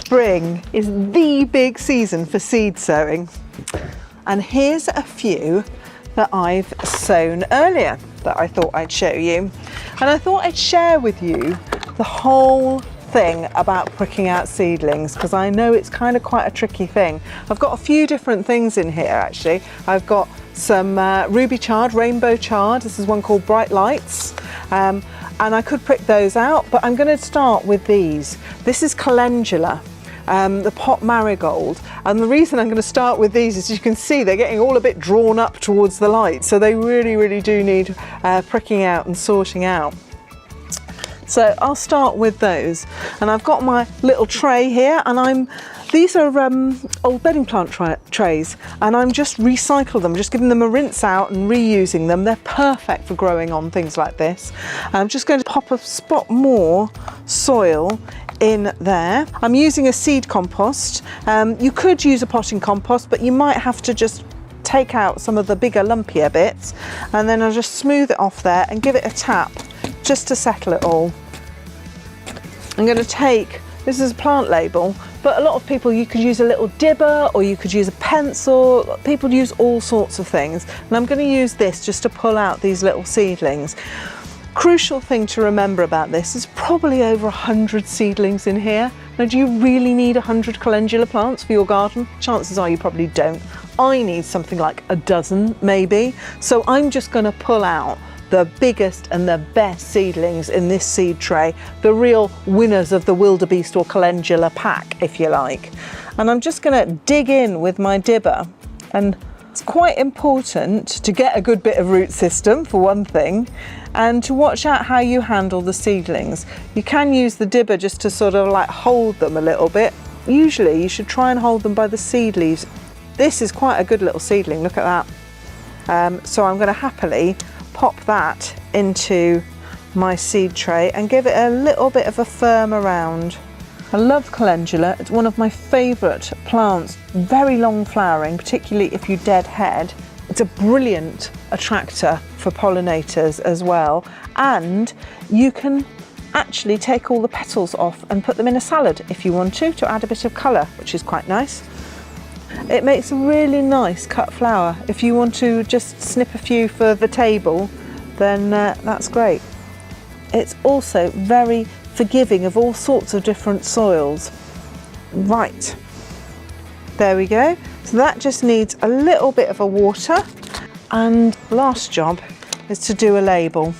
Spring is the big season for seed sowing. And here's a few that I've sown earlier that I thought I'd show you. And I thought I'd share with you the whole thing about pricking out seedlings, because I know it's kind of quite a tricky thing. I've got a few different things in here actually. I've got some ruby chard, rainbow chard. This is one called Bright Lights. And I could prick those out, but I'm going to start with these. This is calendula, the pot marigold. And the reason I'm going to start with these is you can see they're getting all a bit drawn up towards the light. So they really do need pricking out and sorting out. So I'll start with those. And I've got my little tray here, and these are old bedding plant trays, and I'm just recycle them, just giving them a rinse out and reusing them. They're perfect for growing on things like this. I'm just going to pop a spot more soil in there. I'm using a seed compost. You could use a potting compost, but you might have to just take out some of the bigger lumpier bits, and then I'll just smooth it off there and give it a tap just to settle it all. I'm going to take, this is a plant label, but a lot of people, you could use a little dibber or you could use a pencil. People use all sorts of things, and I'm going to use this just to pull out these little seedlings. Crucial thing to remember about this is probably over 100 seedlings in here. Now, do you really need 100 calendula plants for your garden? Chances are you probably don't. I need something like a dozen maybe. So I'm just going to pull out the biggest and the best seedlings in this seed tray, the real winners of the wildebeest or calendula pack, if you like. And I'm just going to dig in with my dibber, and it's quite important to get a good bit of root system for one thing, and to watch out how you handle the seedlings. You can use the dibber just to sort of like hold them a little bit. Usually you should try and hold them by the seed leaves. This is quite a good little seedling, look at that. So I'm going to happily pop that into my seed tray and give it a little bit of a firm around. I love calendula. It's one of my favourite plants. Very long flowering, particularly if you deadhead. It's a brilliant attractor for pollinators as well. And you can actually take all the petals off and put them in a salad if you want to add a bit of colour, which is quite nice. It makes a really nice cut flower. If you want to just snip a few for the table, then that's great. It's also very forgiving of all sorts of different soils. Right, there we go. So that just needs a little bit of a water. And last job is to do a label.